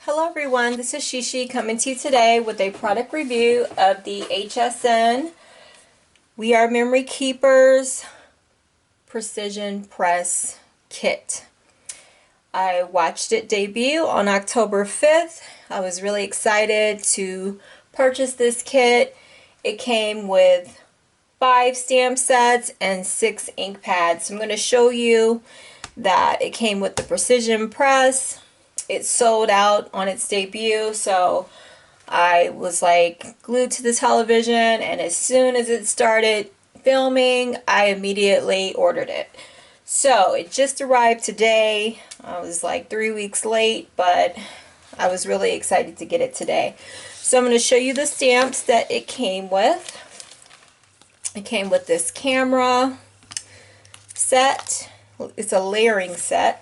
Hello everyone, this is Shishi coming to you today with a product review of the HSN We Are Memory Keepers Precision Press Kit. I watched it debut on October 5th. I was really excited to purchase this kit. It came with 5 stamp sets and 6 ink pads. So I'm going to show you that it came with the Precision Press. It sold out on its debut, so I was like glued to the television, and as soon as it started filming, I immediately ordered it. So it just arrived today. I was like 3 weeks late, but I was really excited to get it today. So I'm going to show you the stamps that it came with. It came with this camera set. It's a layering set.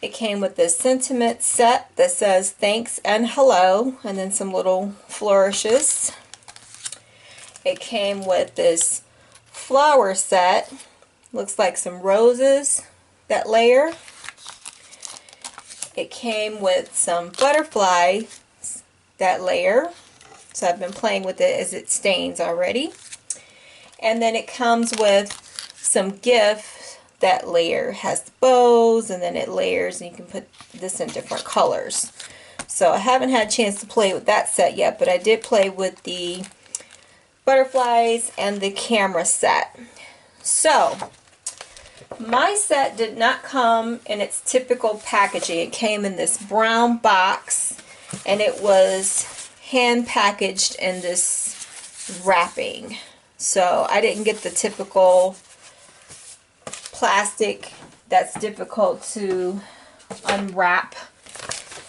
It came with this sentiment set that says thanks and hello, and then some little flourishes. It came with this flower set. Looks like some roses that layer. It came with some butterflies that layer. So I've been playing with it as it stains already. And then it comes with some gifts that layer. Has the bows, and then it layers, and you can put this in different colors. So I haven't had a chance to play with that set yet, but I did play with the butterflies and the camera set. So my set did not come in its typical packaging. It came in this brown box, and it was hand packaged in this wrapping. So I didn't get the typical plastic that's difficult to unwrap.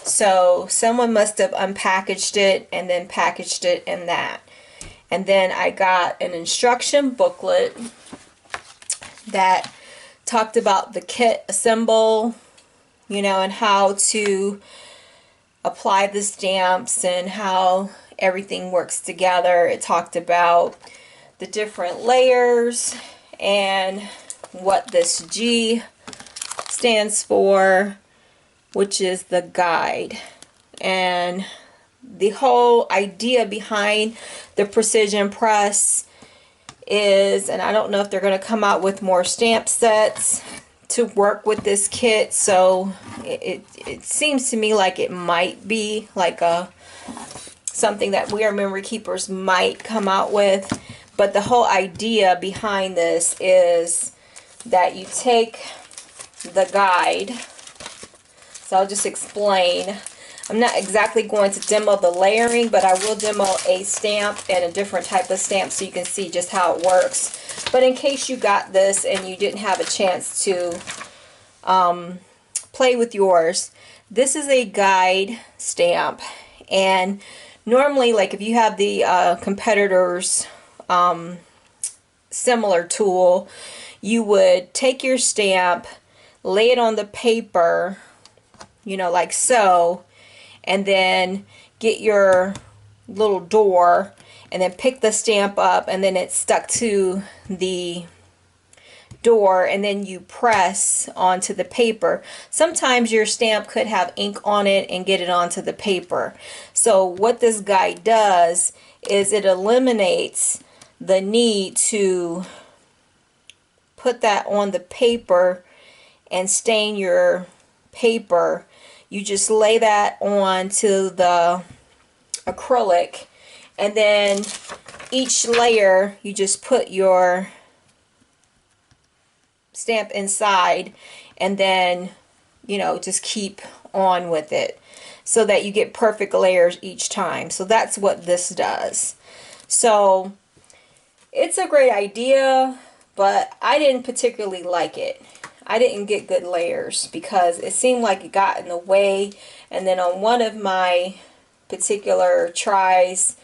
So someone must have unpackaged it and then packaged it in that. And then I got an instruction booklet that talked about the kit assemble, and how to apply the stamps and how everything works together. It talked about the different layers and what this G stands for, which is the guide. And the whole idea behind the Precision Press is, and I don't know if they're going to come out with more stamp sets to work with this kit, so it seems to me like it might be like something that We Are Memory Keepers might come out with. But the whole idea behind this is that you take the guide. So I'll just explain. I'm not exactly going to demo the layering, but I will demo a stamp and a different type of stamp so you can see just how it works. But in case you got this and you didn't have a chance to play with yours, this is a guide stamp. And normally, like if you have the competitor's similar tool, you would take your stamp, lay it on the paper, like so, and then get your little door and then pick the stamp up, and then it's stuck to the door, and then you press onto the paper. Sometimes your stamp could have ink on it and get it onto the paper. So what this guide does is it eliminates the need to put that on the paper and stain your paper. You just lay that onto the acrylic, and then each layer you just put your stamp inside, and then just keep on with it so that you get perfect layers each time. So that's what this does. So it's a great idea, but I didn't particularly like it. I didn't get good layers because it seemed like it got in the way, and then on one of my particular tries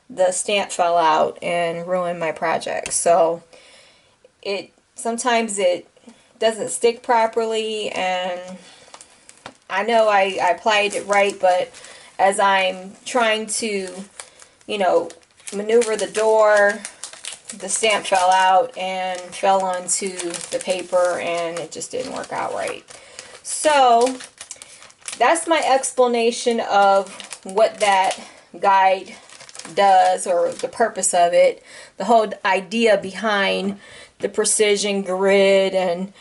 the stamp fell out and ruined my project. So sometimes it doesn't stick properly, and I know I applied it right, but as I'm trying to maneuver the door, the stamp fell out and fell onto the paper, and it just didn't work out right. So that's my explanation of what that guide does, or the purpose of it, the whole idea behind the precision grid, and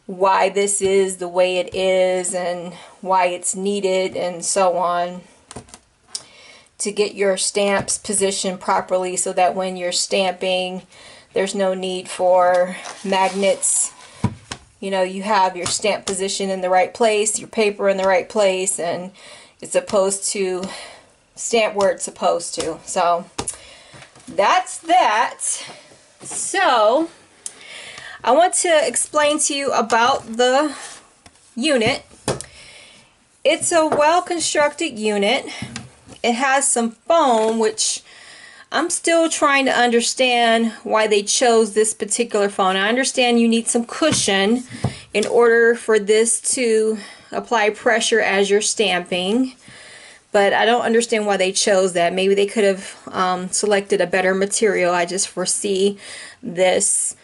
why this is the way it is, and why it's needed, and so on, to get your stamps positioned properly so that when you're stamping, there's no need for magnets. You know, you have your stamp position in the right place, your paper in the right place, and it's supposed to stamp where it's supposed to. So that's that. So I want to explain to you about the unit. It's a well-constructed unit. It has some foam, which I'm still trying to understand why they chose this particular foam. I understand you need some cushion in order for this to apply pressure as you're stamping, but I don't understand why they chose that. Maybe they could have selected a better material. I just foresee this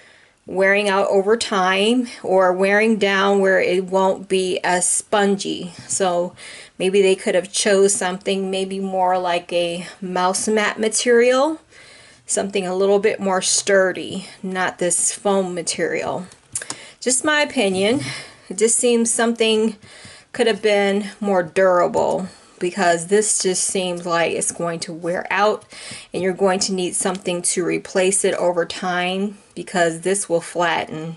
wearing out over time, or wearing down where it won't be as spongy. So maybe they could have chose something maybe more like a mouse mat material, something a little bit more sturdy, not this foam material. Just my opinion. It just seems something could have been more durable, because this just seems like it's going to wear out and you're going to need something to replace it over time, because this will flatten.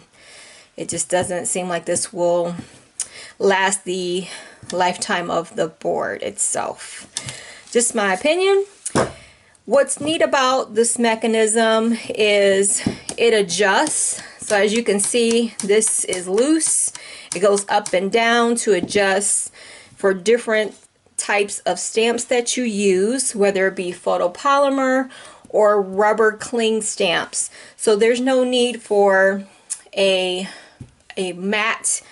It just doesn't seem like this will last the lifetime of the board itself. Just my opinion. What's neat about this mechanism is it adjusts. So as you can see, this is loose. It goes up and down to adjust for different types of stamps that you use, whether it be photopolymer or rubber cling stamps. So there's no need for a mat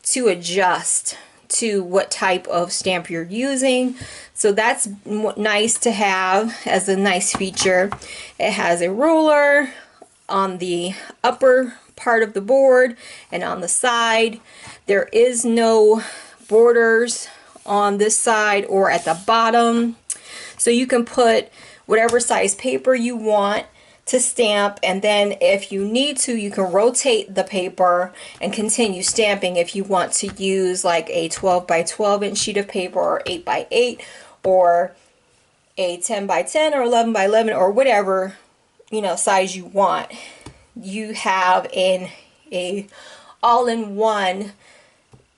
to adjust to what type of stamp you're using. So that's nice to have as a nice feature. It has a ruler on the upper part of the board and on the side. There is no borders on this side or at the bottom, so you can put whatever size paper you want to stamp, and then if you need to, you can rotate the paper and continue stamping if you want to use like a 12 by 12 inch sheet of paper, or 8 by 8, or a 10 by 10, or 11 by 11, or whatever, you know, size you want. You have a all-in-one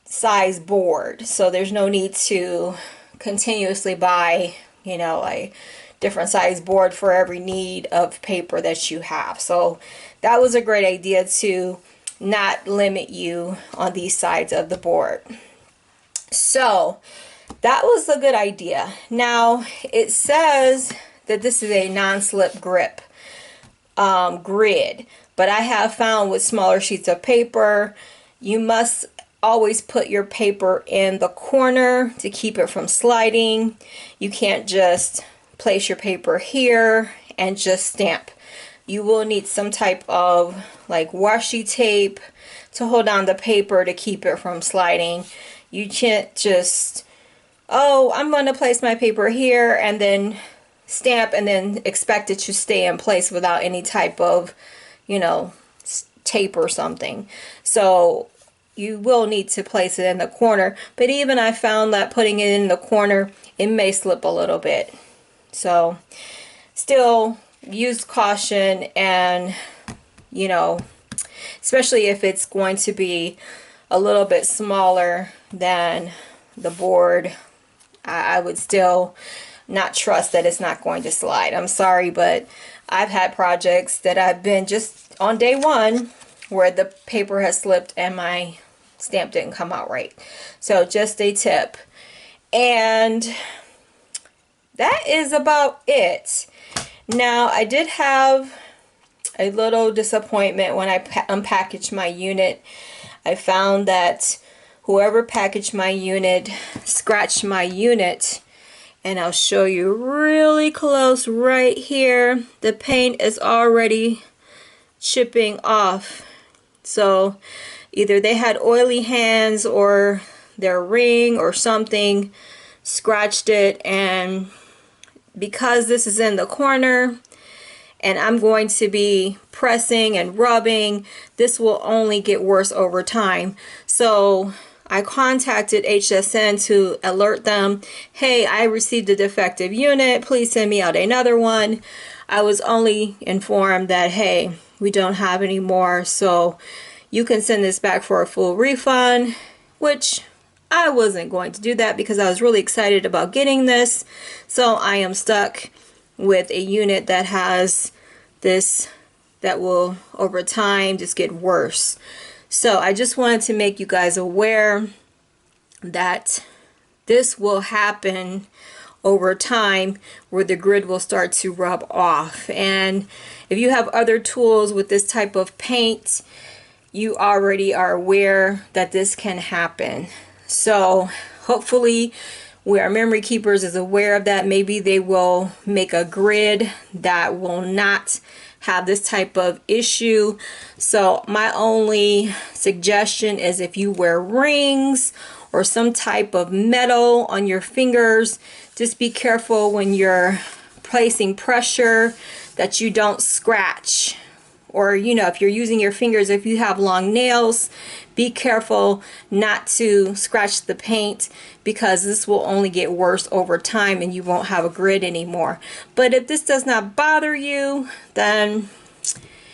size board, so there's no need to continuously buy, you know, a different size board for every need of paper that you have. So that was a great idea to not limit you on these sides of the board. So that was a good idea. Now it says that this is a non-slip grip grid, but I have found with smaller sheets of paper, you must always put your paper in the corner to keep it from sliding. You can't just place your paper here and just stamp. You will need some type of like washi tape to hold on the paper to keep it from sliding. You can't just, oh, I'm going to place my paper here and then stamp and then expect it to stay in place without any type of, you know, tape or something. So you will need to place it in the corner, but even I found that putting it in the corner, it may slip a little bit. So still use caution, and you know, especially if it's going to be a little bit smaller than the board, I would still not trust that it's not going to slide. I'm sorry, but I've had projects that I've been just on day one where the paper has slipped and my stamp didn't come out right. So just a tip. And that is about it. Now I did have a little disappointment when I unpackaged my unit. I found that whoever packaged my unit scratched my unit, and I'll show you really close right here. The paint is already chipping off. So either they had oily hands or their ring or something, scratched it, and because this is in the corner and I'm going to be pressing and rubbing, this will only get worse over time. So I contacted HSN to alert them, hey, I received a defective unit, please send me out another one. I was only informed that, hey, we don't have any more, so you can send this back for a full refund, which I wasn't going to do that because I was really excited about getting this. So I am stuck with a unit that has this that will over time just get worse. So I just wanted to make you guys aware that this will happen over time where the grid will start to rub off. And if you have other tools with this type of paint, you already are aware that this can happen. So hopefully where Memory Keepers is aware of that, maybe they will make a grid that will not have this type of issue. So my only suggestion is if you wear rings or some type of metal on your fingers, just be careful when you're placing pressure that you don't scratch. Or, you know, if you're using your fingers, if you have long nails, be careful not to scratch the paint, because this will only get worse over time and you won't have a grid anymore. But if this does not bother you, then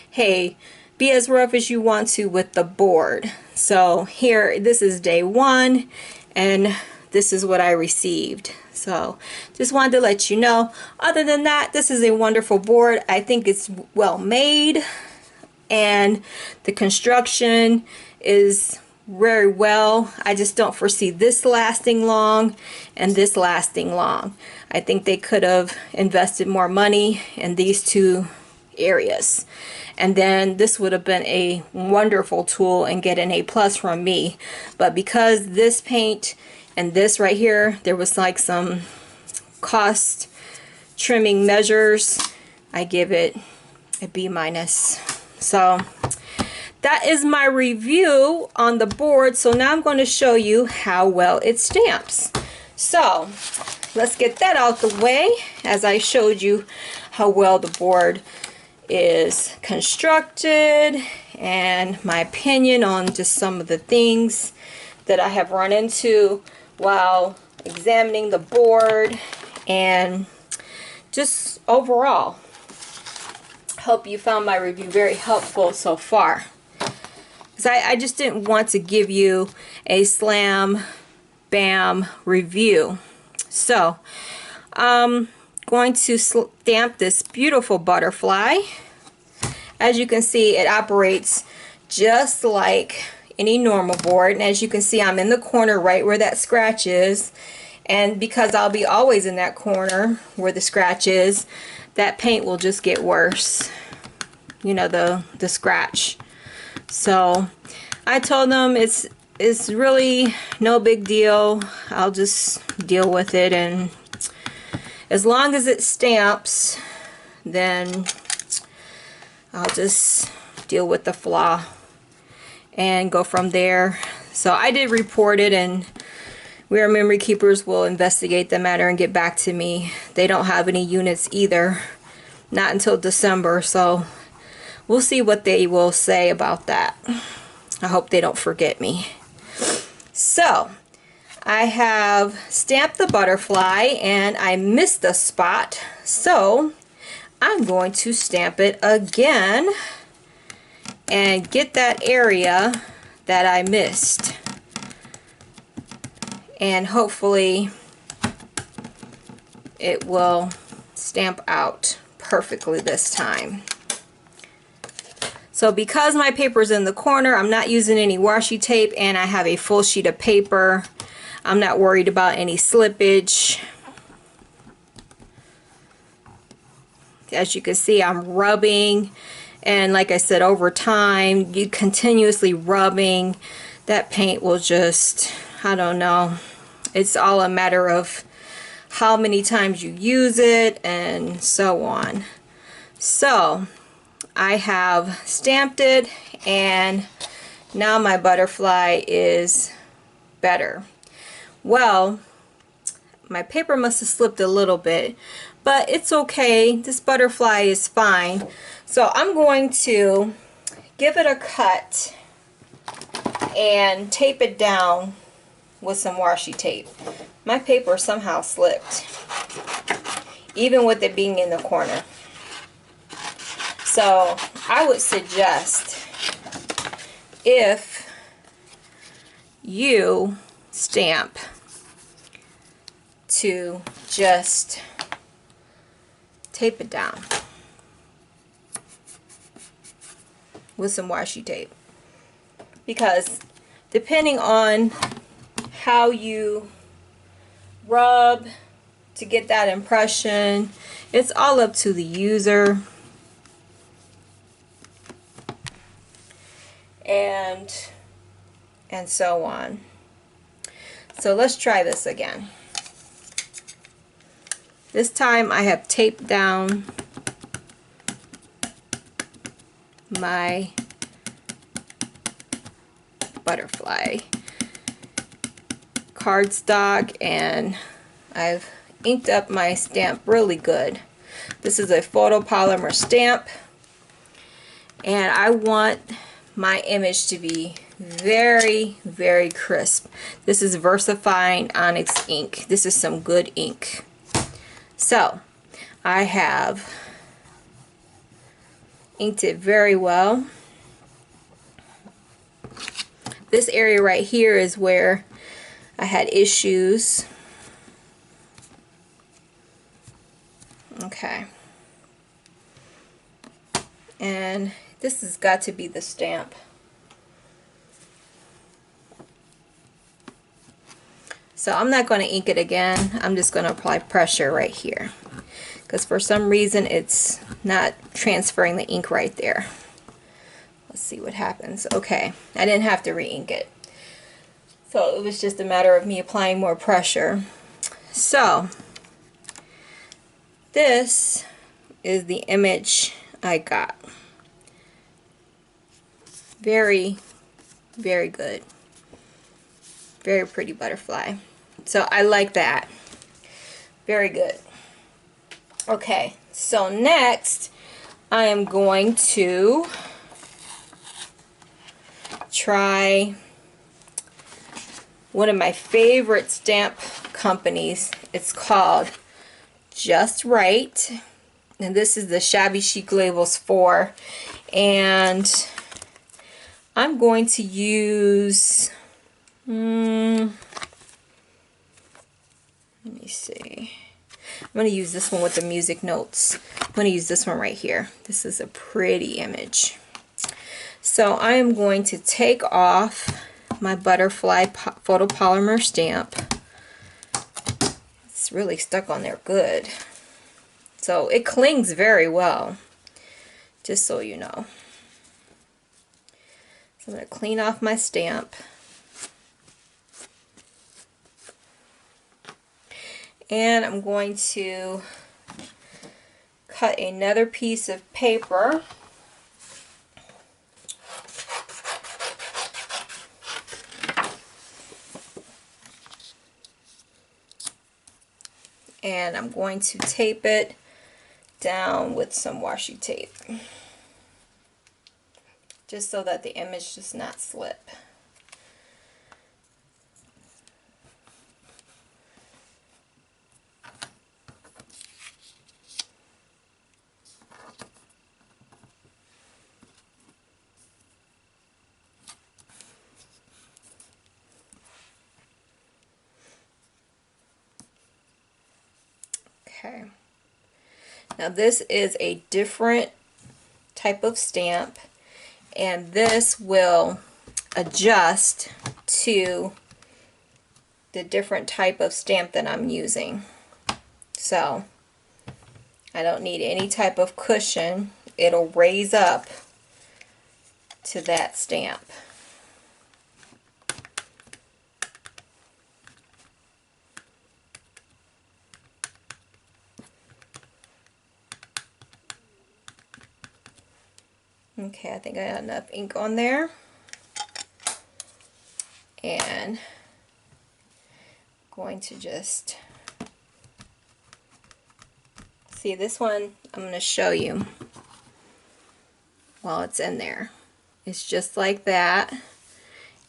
hey, be as rough as you want to with the board. So here, this is day 1 and this is what I received. So just wanted to let you know. Other than that, this is a wonderful board. I think it's well made and the construction is very well. I just don't foresee this lasting long and this lasting long. I think they could have invested more money in these two areas, and then this would have been a wonderful tool and get an A+ from me. But because this paint and this right here, there was like some cost trimming measures, I give it a B-. So that is my review on the board. So now I'm going to show you how well it stamps. So let's get that out the way, as I showed you how well the board is constructed and my opinion on just some of the things that I have run into while examining the board, and just overall. Hope you found my review very helpful so far, because I just didn't want to give you a slam bam review. So I'm going to stamp this beautiful butterfly. As you can see, it operates just like any normal board, and as you can see, I'm in the corner right where that scratch is, and because I'll be always in that corner where the scratch is, that paint will just get worse, you know, the scratch. So I told them it's really no big deal, I'll just deal with it, and as long as it stamps, then I'll just deal with the flaw and go from there. So I did report it, and WRMK Memory Keepers will investigate the matter and get back to me. They don't have any units either, not until December, so we'll see what they will say about that. I hope they don't forget me. So I have stamped the butterfly and I missed a spot, so I'm going to stamp it again and get that area that I missed, and hopefully it will stamp out perfectly this time. So because my paper is in the corner, I'm not using any washi tape, and I have a full sheet of paper. I'm not worried about any slippage. As you can see, I'm rubbing, and like I said, over time, you continuously rubbing, that paint will just, I don't know, it's all a matter of how many times you use it and so on. So I have stamped it, and now my butterfly is better. Well, my paper must have slipped a little bit, but it's okay. This butterfly is fine. So I'm going to give it a cut and tape it down with some washi tape. My paper somehow slipped, even with it being in the corner. So I would suggest, if you stamp, to just tape it down with some washi tape, because depending on how you rub to get that impression, it's all up to the user. And so on. So let's try this again. This time I have taped down my butterfly cardstock, and I've inked up my stamp really good. This is a photopolymer stamp, and I want my image to be very, very crisp. This is VersaFine Onyx ink. This is some good ink. So I have inked it very well. This area right here is where I had issues. Okay. And this has got to be the stamp. So I'm not going to ink it again. I'm just going to apply pressure right here, because for some reason it's not transferring the ink right there. Let's see what happens. Okay, I didn't have to re-ink it. So it was just a matter of me applying more pressure. So this is the image I got. Very, very good. Very pretty butterfly. So I like that. Very good. Okay, so next I am going to try one of my favorite stamp companies. It's called Just Right, and this is the Shabby Chic Labels 4, and I'm going to use let me see. I'm going to use this one with the music notes. I'm going to use this one right here. This is a pretty image. So I am going to take off my butterfly photopolymer stamp. It's really stuck on there good. So it clings very well, just so you know. So I'm going to clean off my stamp. And I'm going to cut another piece of paper. And I'm going to tape it down with some washi tape, just so that the image does not slip. Okay. Now this is a different type of stamp, and this will adjust to the different type of stamp that I'm using. So I don't need any type of cushion. It'll raise up to that stamp. Okay, I think I got enough ink on there. And going to just see this one. I'm going to show you while it's in there. It's just like that,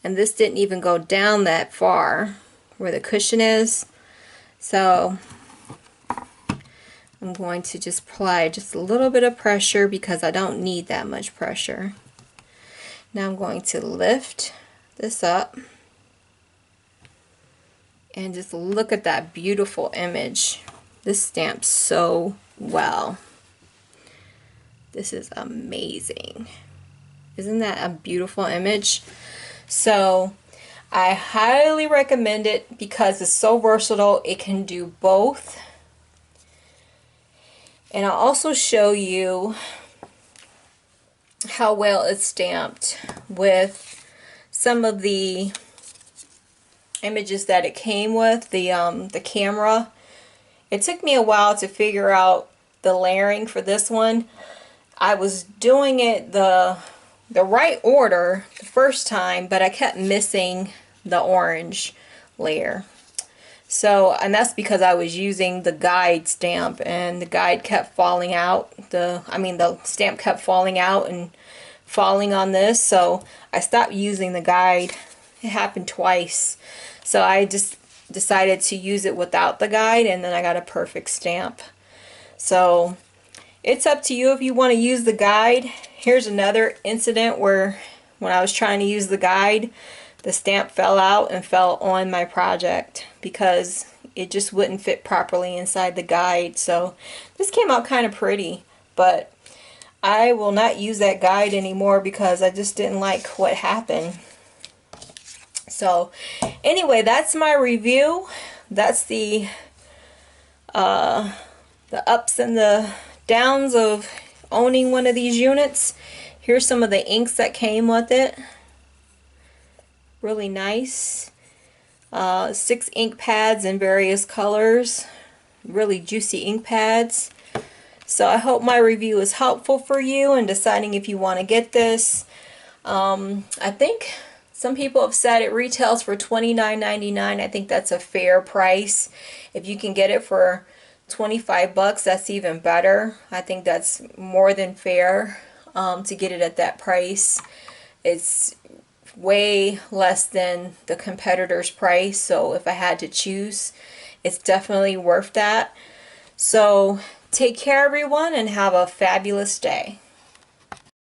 and this didn't even go down that far where the cushion is, so I'm going to just apply just a little bit of pressure because I don't need that much pressure. Now I'm going to lift this up and just look at that beautiful image. This stamps so well. This is amazing. Isn't that a beautiful image? So I highly recommend it because it's so versatile. It can do both. And I'll also show you how well it's stamped with some of the images that it came with, the camera. It took me a while to figure out the layering for this one. I was doing it the right order the first time, but I kept missing the orange layer. So, and that's because I was using the guide stamp, and the guide kept falling out. The stamp kept falling out and falling on this, so I stopped using the guide. It happened twice. So I just decided to use it without the guide, and then I got a perfect stamp. So it's up to you if you want to use the guide. Here's another incident where when I was trying to use the guide, the stamp fell out and fell on my project because it just wouldn't fit properly inside the guide. So this came out kind of pretty, but I will not use that guide anymore because I just didn't like what happened. So anyway, that's my review. That's the ups and the downs of owning one of these units. Here's some of the inks that came with it. Really nice. 6 ink pads in various colors. Really juicy ink pads. So I hope my review is helpful for you in deciding if you want to get this. I think some people have said it retails for $29.99. I think that's a fair price. If you can get it for 25 bucks, that's even better. I think that's more than fair to get it at that price. It's way less than the competitor's price, so if I had to choose, it's definitely worth that. So take care everyone and have a fabulous day.